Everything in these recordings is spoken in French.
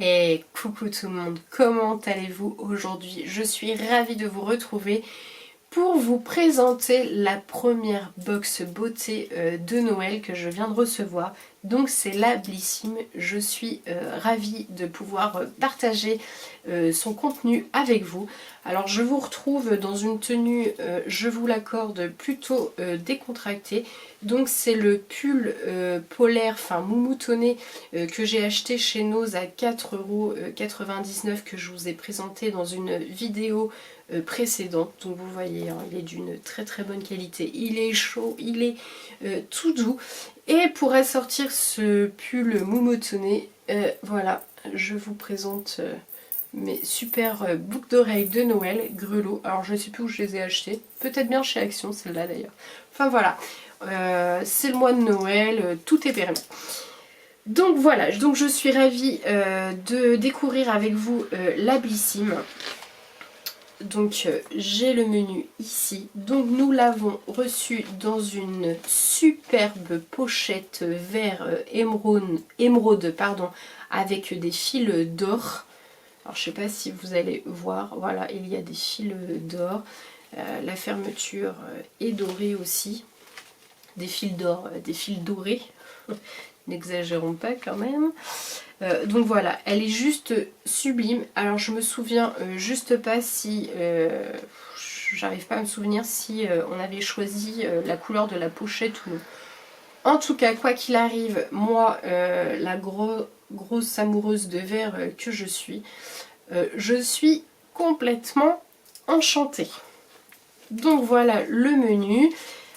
Et coucou tout le monde, comment allez-vous aujourd'hui? Je suis ravie de vous retrouver pour vous présenter la première box beauté de Noël que je viens de recevoir. Donc c'est la Blissim. Je suis ravie de pouvoir partager son contenu avec vous. Alors je vous retrouve dans une tenue, je vous l'accorde, plutôt décontractée. Donc c'est le pull polaire, enfin moumoutonné, que j'ai acheté chez Nose à 4,99 € que je vous ai présenté dans une vidéo précédente. Donc vous voyez, hein, il est d'une très très bonne qualité, il est chaud, il est tout doux. Et pour assortir ce pull moumoutonné, voilà, je vous présente mes super boucles d'oreilles de Noël, grelots. Alors je ne sais plus où je les ai achetées, peut-être bien chez Action, celle-là d'ailleurs. Enfin voilà, c'est le mois de Noël, tout est permis. Donc voilà, donc je suis ravie de découvrir avec vous la Blissim. Donc j'ai le menu ici. Donc nous l'avons reçu dans une superbe pochette vert émeraude, pardon, avec des fils d'or. Alors je sais pas si vous allez voir, voilà, il y a des fils d'or. La fermeture est dorée aussi. Des fils d'or, des fils dorés. N'exagérons pas quand même. Donc voilà, elle est juste sublime. Alors je me souviens juste pas si... j'arrive pas à me souvenir si on avait choisi la couleur de la pochette ou non. En tout cas, quoi qu'il arrive, moi, la grosse amoureuse de verre que je suis complètement enchantée. Donc voilà le menu.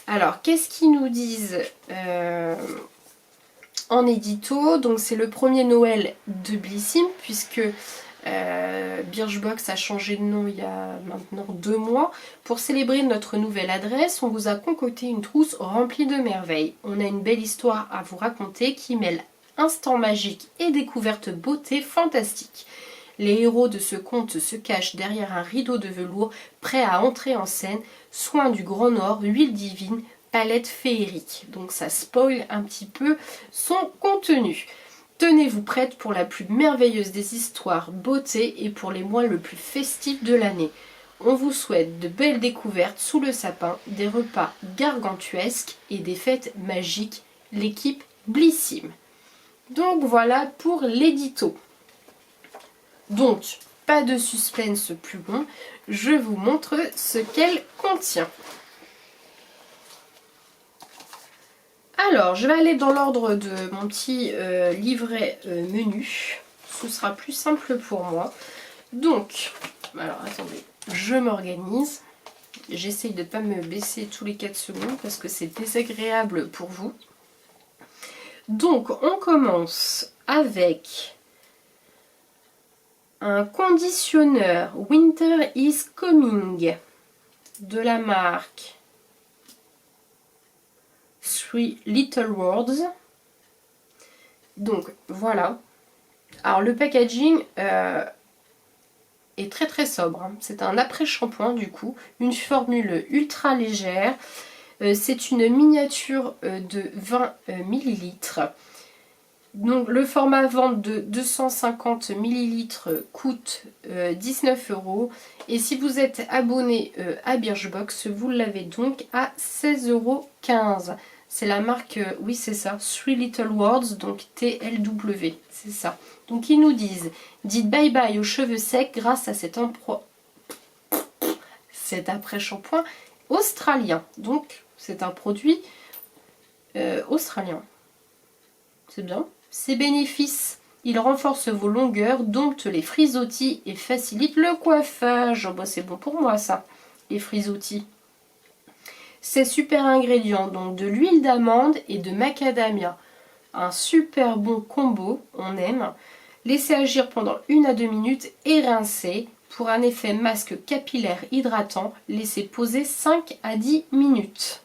Alors, qu'est-ce qu'ils nous disent en édito? Donc c'est le premier Noël de Blissim, puisque Birchbox a changé de nom il y a maintenant 2 mois. Pour célébrer notre nouvelle adresse, on vous a concocté une trousse remplie de merveilles. On a une belle histoire à vous raconter qui mêle instant magique et découverte beauté fantastique. Les héros de ce conte se cachent derrière un rideau de velours, prêt à entrer en scène. Soins du Grand Nord, huile divine, palette féerique. Donc ça spoil un petit peu son contenu. Tenez-vous prête pour la plus merveilleuse des histoires beauté et pour les mois le plus festifs de l'année. On vous souhaite de belles découvertes sous le sapin, des repas gargantuesques et des fêtes magiques. L'équipe Blissim. Donc voilà pour l'édito. Donc, pas de suspense plus long, je vous montre ce qu'elle contient. Alors, je vais aller dans l'ordre de mon petit livret menu. Ce sera plus simple pour moi. Donc, alors attendez, je m'organise. J'essaye de ne pas me baisser tous les 4 secondes parce que c'est désagréable pour vous. Donc, on commence avec un conditionneur Winter is Coming de la marque Three Little Words. Donc voilà. Alors le packaging est très très sobre. C'est un après-shampoing du coup. Une formule ultra légère. C'est une miniature de 20 ml. Donc le format vente de 250 ml coûte 19 €. Et si vous êtes abonné à Birchbox, vous l'avez donc à 16,15 €. C'est la marque, oui c'est ça, Three Little Words, donc TLW, c'est ça. Donc ils nous disent, dites bye bye aux cheveux secs grâce à cet après-shampoing australien. Donc c'est un produit australien. C'est bien. Ses bénéfices, il renforce vos longueurs, dompte les frisottis et facilite le coiffage. Oh, bah, c'est bon pour moi ça, les frisottis. Ces super ingrédients, donc de l'huile d'amande et de macadamia. Un super bon combo, on aime. Laissez agir pendant 1 à 2 minutes et rincez. Pour un effet masque capillaire hydratant, laissez poser 5 à 10 minutes.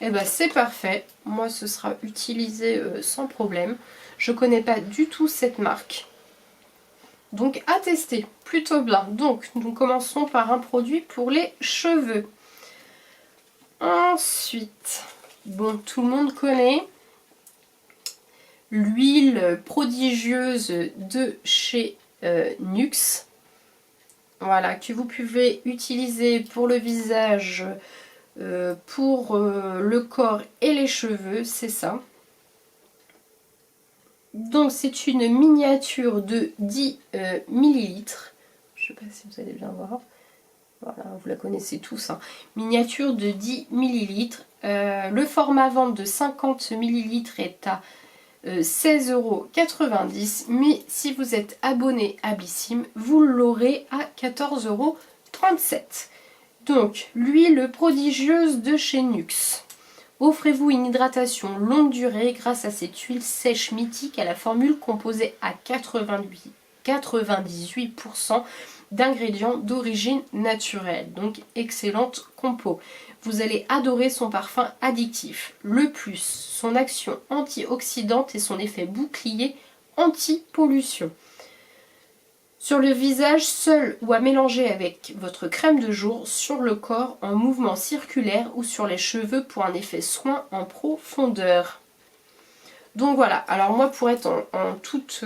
Et ben c'est parfait, moi ce sera utilisé sans problème. Je connais pas du tout cette marque. Donc à tester, plutôt bien. Donc nous commençons par un produit pour les cheveux. Ensuite, bon tout le monde connaît l'huile prodigieuse de chez Nuxe. Voilà, que vous pouvez utiliser pour le visage, pour le corps et les cheveux, c'est ça. Donc c'est une miniature de 10 millilitres. Je ne sais pas si vous allez bien voir. Voilà, vous la connaissez tous. Hein. Miniature de 10 millilitres. Le format vente de 50 millilitres est à 16,90 €. Mais si vous êtes abonné à Blissim, vous l'aurez à 14,37 €. Donc, l'huile prodigieuse de chez Nuxe. Offrez-vous une hydratation longue durée grâce à cette huile sèche mythique à la formule composée à 98% d'ingrédients d'origine naturelle. Donc excellente compo. Vous allez adorer son parfum addictif. Le plus, son action antioxydante et son effet bouclier anti-pollution. Sur le visage, seul ou à mélanger avec votre crème de jour, sur le corps en mouvement circulaire ou sur les cheveux pour un effet soin en profondeur. Donc voilà, alors moi pour être en toute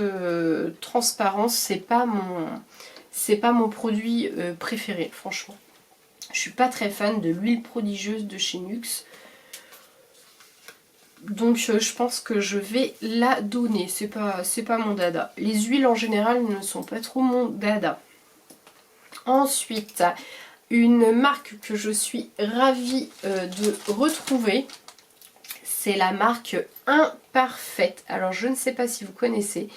transparence, c'est pas mon produit préféré, franchement. Je suis pas très fan de l'huile prodigieuse de chez Nuxe. Donc je pense que je vais la donner, c'est pas mon dada. Les huiles en général ne sont pas trop mon dada. Ensuite, une marque que je suis ravie de retrouver, c'est la marque Imparfaite. Alors je ne sais pas si vous connaissez,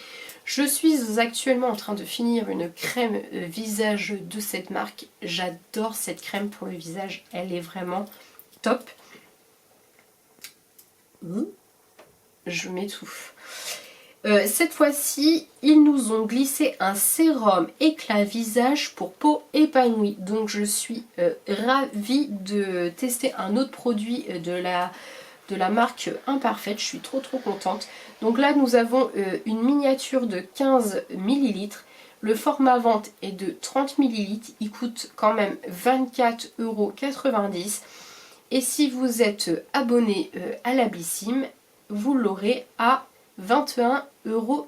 je suis actuellement en train de finir une crème visage de cette marque. J'adore cette crème pour le visage, elle est vraiment top. Je m'étouffe. Cette fois-ci, ils nous ont glissé un sérum éclat visage pour peau épanouie. Donc je suis ravie de tester un autre produit de la marque Imparfaite. Je suis trop contente. Donc là, nous avons une miniature de 15 millilitres. Le format vente est de 30 millilitres. Il coûte quand même 24,90 €. Et si vous êtes abonné à la Blissim, vous l'aurez à 21,17 €.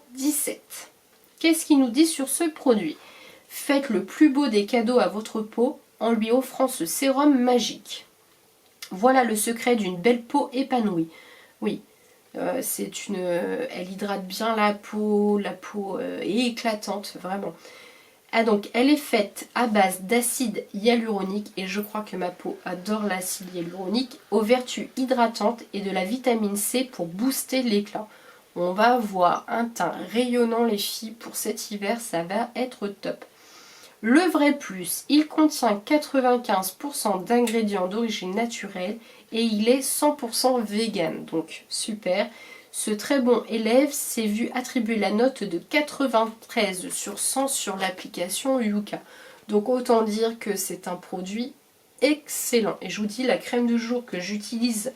Qu'est-ce qu'il nous dit sur ce produit? Faites le plus beau des cadeaux à votre peau en lui offrant ce sérum magique. Voilà le secret d'une belle peau épanouie. Oui, elle hydrate bien la peau est éclatante, vraiment. Ah donc, elle est faite à base d'acide hyaluronique et je crois que ma peau adore l'acide hyaluronique, aux vertus hydratantes et de la vitamine C pour booster l'éclat. On va avoir un teint rayonnant les filles pour cet hiver, ça va être top. Le vrai plus, il contient 95% d'ingrédients d'origine naturelle et il est 100% vegan, donc super. Ce très bon élève s'est vu attribuer la note de 93 sur 100 sur l'application Yuka. Donc autant dire que c'est un produit excellent. Et je vous dis, la crème de jour que j'utilise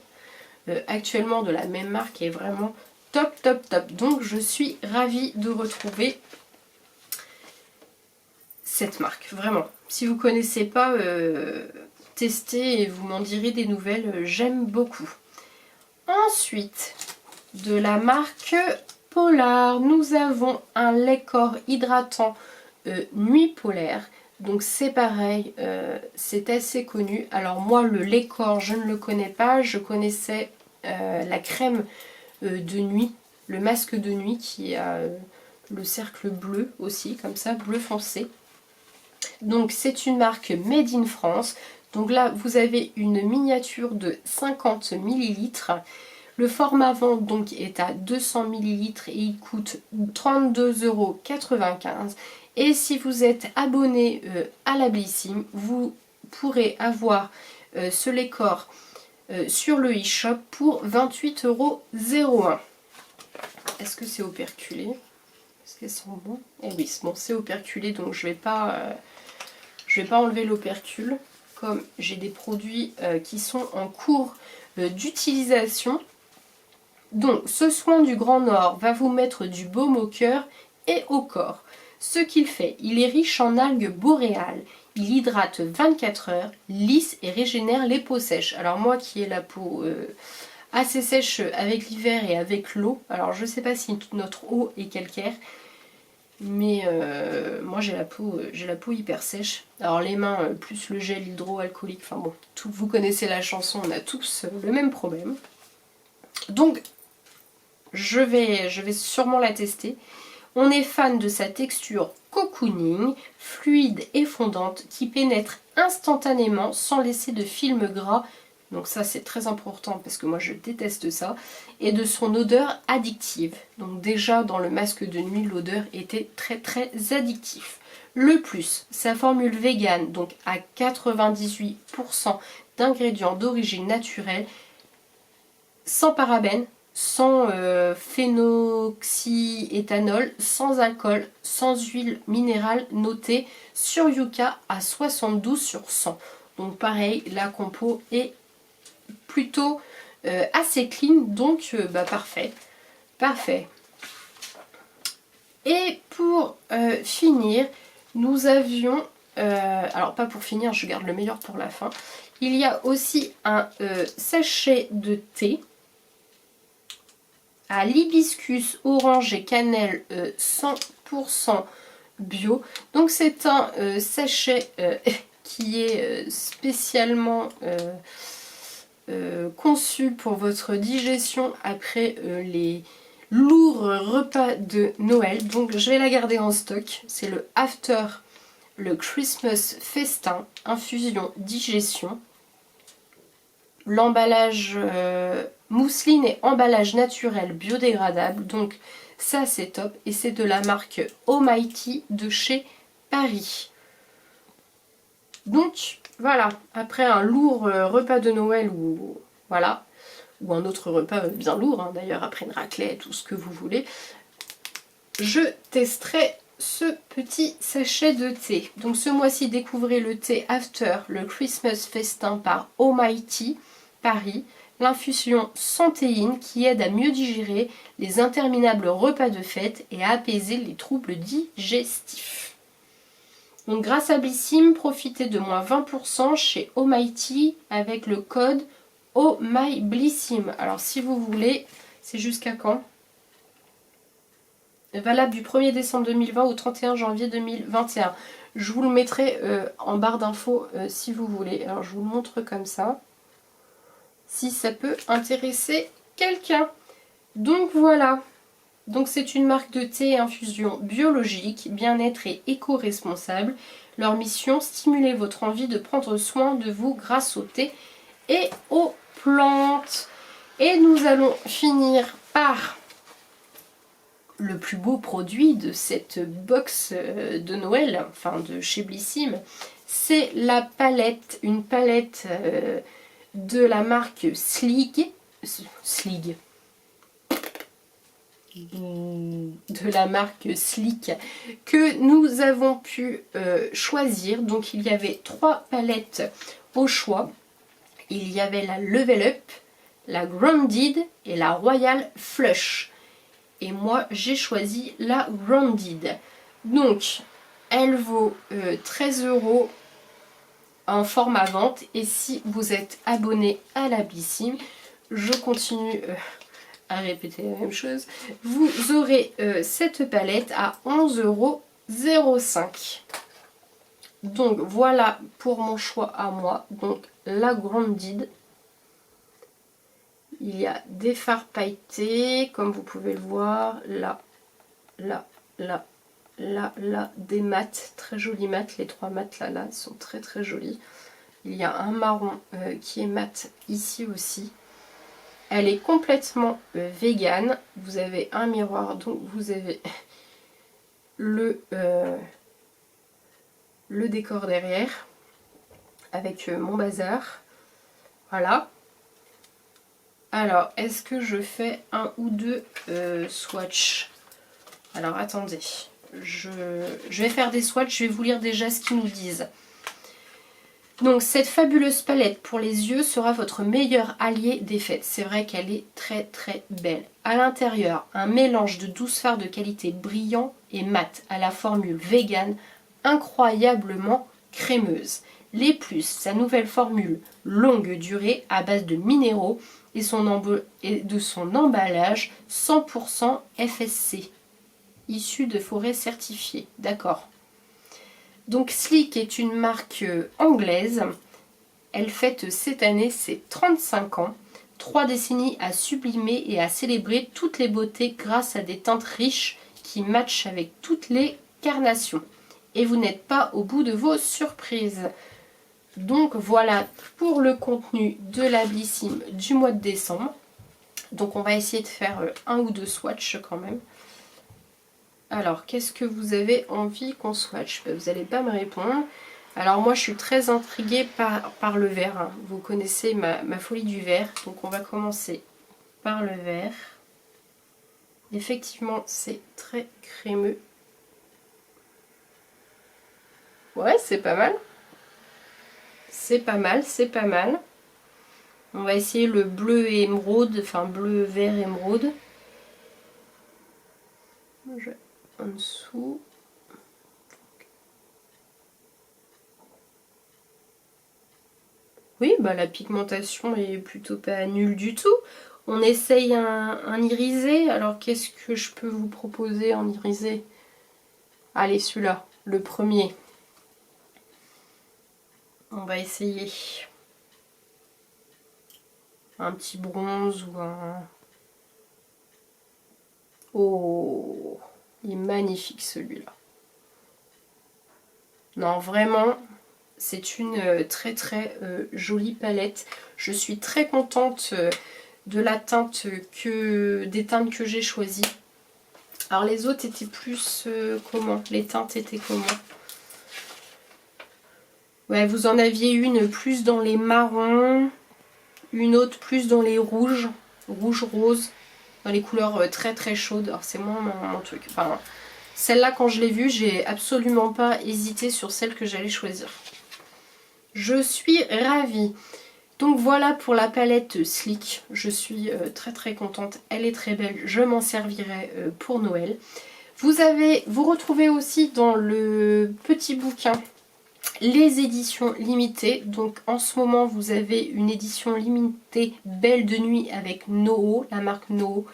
actuellement de la même marque est vraiment top. Donc je suis ravie de retrouver cette marque, vraiment. Si vous ne connaissez pas, testez et vous m'en direz des nouvelles, j'aime beaucoup. Ensuite, de la marque Polar, nous avons un lait corps hydratant nuit polaire. Donc c'est pareil, c'est assez connu. Alors moi le lait corps je ne le connais pas, je connaissais la crème de nuit, le masque de nuit qui a le cercle bleu aussi, comme ça, bleu foncé. Donc c'est une marque Made in France. Donc là vous avez une miniature de 50 millilitres. Le format vente donc est à 200 millilitres et il coûte 32,95 €. Et si vous êtes abonné à la Blissim, vous pourrez avoir ce lait corps sur le e-shop pour 28,01 €. Est-ce que c'est operculé? Est-ce qu'elles sont bons? Eh oui, bon, c'est operculé, donc je vais pas enlever l'opercule. Comme j'ai des produits qui sont en cours d'utilisation. Donc, ce soin du Grand Nord va vous mettre du baume au cœur et au corps. Ce qu'il fait, il est riche en algues boréales. Il hydrate 24 heures, lisse et régénère les peaux sèches. Alors moi qui ai la peau assez sèche avec l'hiver et avec l'eau. Alors je sais pas si notre eau est calcaire, mais moi j'ai la peau hyper sèche. Alors les mains plus le gel hydroalcoolique, enfin bon, vous connaissez la chanson, on a tous le même problème. Donc je vais sûrement la tester. On est fan de sa texture cocooning, fluide et fondante qui pénètre instantanément sans laisser de film gras. Donc ça c'est très important parce que moi je déteste ça. Et de son odeur addictive. Donc déjà dans le masque de nuit l'odeur était très très addictive. Le plus, sa formule vegan, donc à 98% d'ingrédients d'origine naturelle, sans parabènes, sans phénoxyéthanol, sans alcool, sans huile minérale, notée sur Yuka à 72 sur 100. Donc pareil, la compo est plutôt assez clean, donc parfait. Parfait. Et pour finir, nous avions... alors pas pour finir, je garde le meilleur pour la fin. Il y a aussi un sachet de thé à l'hibiscus, orange et cannelle 100% bio. Donc c'est un sachet qui est spécialement conçu pour votre digestion après les lourds repas de Noël. Donc je vais la garder en stock. C'est le After, le Christmas Festin, infusion digestion. L'emballage mousseline et emballage naturel biodégradable, donc ça c'est top, et c'est de la marque Almighty de chez Paris. Donc voilà, après un lourd repas de Noël ou voilà, ou un autre repas bien lourd, hein, d'ailleurs après une raclette ou ce que vous voulez, je testerai ce petit sachet de thé. Donc ce mois-ci découvrez le thé After, le Christmas Festin par Almighty Paris, l'infusion sans théine qui aide à mieux digérer les interminables repas de fête et à apaiser les troubles digestifs. Donc grâce à Blissim, profitez de moins 20% chez Almighty avec le code OMYBLISSIM. Alors si vous voulez, c'est jusqu'à quand? Valable du 1er décembre 2020 au 31 janvier 2021. Je vous le mettrai en barre d'infos si vous voulez. Alors je vous le montre comme ça, si ça peut intéresser quelqu'un. Donc voilà. Donc c'est une marque de thé et infusion biologique, bien-être et éco-responsable. Leur mission, stimuler votre envie de prendre soin de vous grâce au thé et aux plantes. Et nous allons finir par le plus beau produit de cette box de Noël, enfin de chez Blissim. C'est la palette, une palette de la marque Sleek. De la marque Sleek que nous avons pu choisir. Donc il y avait 3 palettes au choix. Il y avait la Level Up, la Grounded et la Royal Flush. Et moi j'ai choisi la Grounded. Donc elle vaut 13 € en format vente. Et si vous êtes abonné à la Blissim, je continue à répéter la même chose, vous aurez cette palette à 11,05 €. Donc voilà pour mon choix à moi. Donc la Grounded. Il y a des fards pailletés, comme vous pouvez le voir, là, là, là, là, là, des mats, très jolis mats, les 3 mats là, là, sont très très jolis. Il y a un marron qui est mat ici aussi. Elle est complètement vegan. Vous avez un miroir, donc vous avez le décor derrière avec mon bazar. Voilà. Alors, est-ce que je fais un ou deux swatchs? Alors, attendez. Je vais faire des swatchs, je vais vous lire déjà ce qu'ils nous disent. Donc, cette fabuleuse palette pour les yeux sera votre meilleur allié des fêtes. C'est vrai qu'elle est très très belle. À l'intérieur, un mélange de 12 fards de qualité brillant et mat à la formule vegan, incroyablement crémeuse. Les plus, sa nouvelle formule longue durée à base de minéraux et de son emballage 100% FSC, issu de forêts certifiées. D'accord. Donc Sleek est une marque anglaise. Elle fête cette année ses 35 ans. 3 décennies à sublimer et à célébrer toutes les beautés grâce à des teintes riches qui matchent avec toutes les carnations. Et vous n'êtes pas au bout de vos surprises. Donc voilà pour le contenu de la Blissim du mois de décembre. Donc on va essayer de faire un ou deux swatchs quand même. Alors qu'est-ce que vous avez envie qu'on swatch? Vous n'allez pas me répondre. Alors moi je suis très intriguée par le vert, hein. Vous connaissez ma folie du vert, donc on va commencer par le vert. Effectivement c'est très crémeux. Ouais, c'est pas mal. C'est pas mal, c'est pas mal. On va essayer le bleu et émeraude, enfin bleu, vert, émeraude. En dessous. Oui, bah la pigmentation est plutôt pas nulle du tout. On essaye un irisé. Alors qu'est-ce que je peux vous proposer en irisé? Allez, celui-là, le premier. On va essayer un petit bronze ou un... Oh, il est magnifique celui-là. Non, vraiment... C'est une très jolie palette. Je suis très contente de la teinte des teintes que j'ai choisies. Alors les autres étaient plus comment? Les teintes étaient comment? Ouais, vous en aviez une plus dans les marrons, une autre plus dans les rouges, rouge-rose, dans les couleurs très chaudes. Alors c'est moins mon truc. Enfin, celle-là quand je l'ai vue, j'ai absolument pas hésité sur celle que j'allais choisir. Je suis ravie. Donc voilà pour la palette Sleek. Je suis très contente. Elle est très belle. Je m'en servirai pour Noël. Vous retrouvez aussi dans le petit bouquin les éditions limitées. Donc en ce moment vous avez une édition limitée Belle de nuit avec Noho, la marque Noho.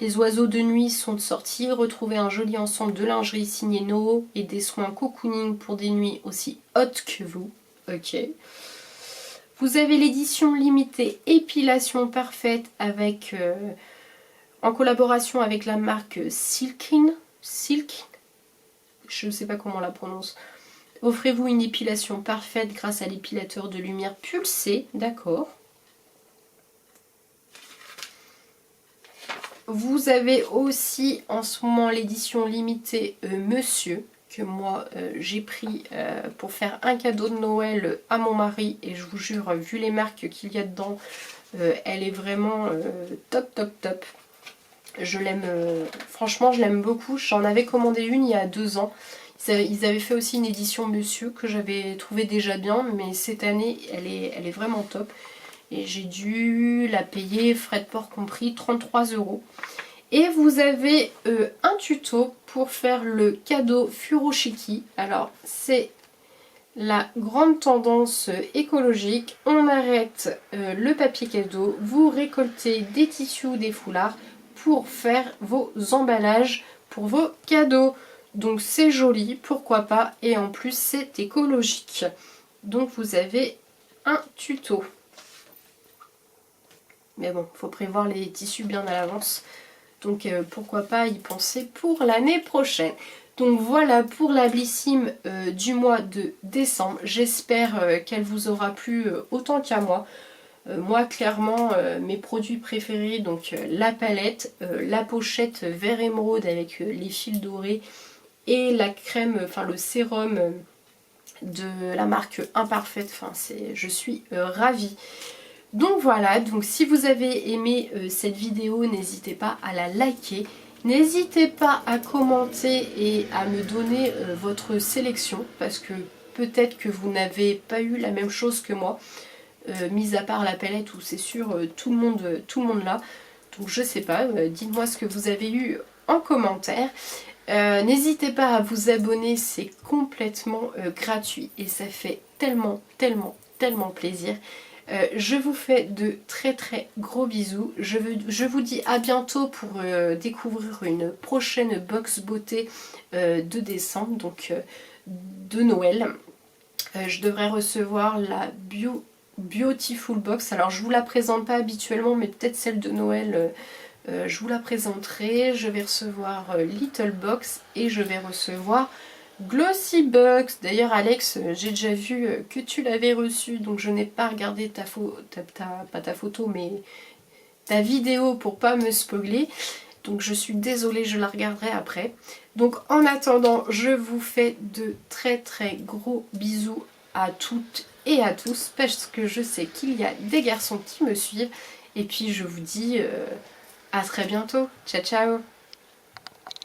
Les oiseaux de nuit sont sortis. Retrouvez un joli ensemble de lingerie signé Noho et des soins cocooning pour des nuits aussi hautes que vous. Ok. Vous avez l'édition limitée Épilation parfaite avec en collaboration avec la marque Silk. Je ne sais pas comment on la prononce. Offrez-vous une épilation parfaite grâce à l'épilateur de lumière pulsé. D'accord. Vous avez aussi en ce moment l'édition limitée Monsieur, que moi j'ai pris pour faire un cadeau de Noël à mon mari, et je vous jure, vu les marques qu'il y a dedans, elle est vraiment top. Je l'aime, franchement je l'aime beaucoup. J'en avais commandé une il y a 2 ans. Ils avaient fait aussi une édition Monsieur que j'avais trouvé déjà bien, mais cette année elle est vraiment top. Et j'ai dû la payer, frais de port compris, 33 €. Et vous avez un tuto pour faire le cadeau Furoshiki. Alors c'est la grande tendance écologique. On arrête le papier cadeau. Vous récoltez des tissus ou des foulards pour faire vos emballages pour vos cadeaux. Donc c'est joli, pourquoi pas. Et en plus c'est écologique. Donc vous avez un tuto. Mais bon, il faut prévoir les tissus bien à l'avance. Donc pourquoi pas y penser pour l'année prochaine. Donc voilà pour la Blissim du mois de décembre. J'espère qu'elle vous aura plu autant qu'à moi. Moi clairement mes produits préférés, donc la palette, la pochette vert émeraude avec les fils dorés et la crème, enfin le sérum de la marque Imparfaite. Enfin je suis ravie. Donc voilà, donc si vous avez aimé cette vidéo, n'hésitez pas à la liker. N'hésitez pas à commenter et à me donner votre sélection, parce que peut-être que vous n'avez pas eu la même chose que moi, mis à part la palette où c'est sûr tout le monde l'a. Donc je sais pas, dites-moi ce que vous avez eu en commentaire. N'hésitez pas à vous abonner, c'est complètement gratuit et ça fait tellement plaisir. Je vous fais de très très gros bisous. Je vous dis à bientôt pour découvrir une prochaine box beauté de décembre, donc de Noël. Je devrais recevoir la Beautiful Box. Alors je vous la présente pas habituellement, mais peut-être celle de Noël, je vous la présenterai. Je vais recevoir Little Box et je vais recevoir Glossy Box. D'ailleurs Alex, j'ai déjà vu que tu l'avais reçu, donc je n'ai pas regardé pas ta photo, mais ta vidéo pour pas me spoiler. Donc je suis désolée, je la regarderai après. Donc en attendant, je vous fais de très très gros bisous à toutes et à tous, parce que je sais qu'il y a des garçons qui me suivent. Et puis je vous dis à très bientôt. Ciao ciao.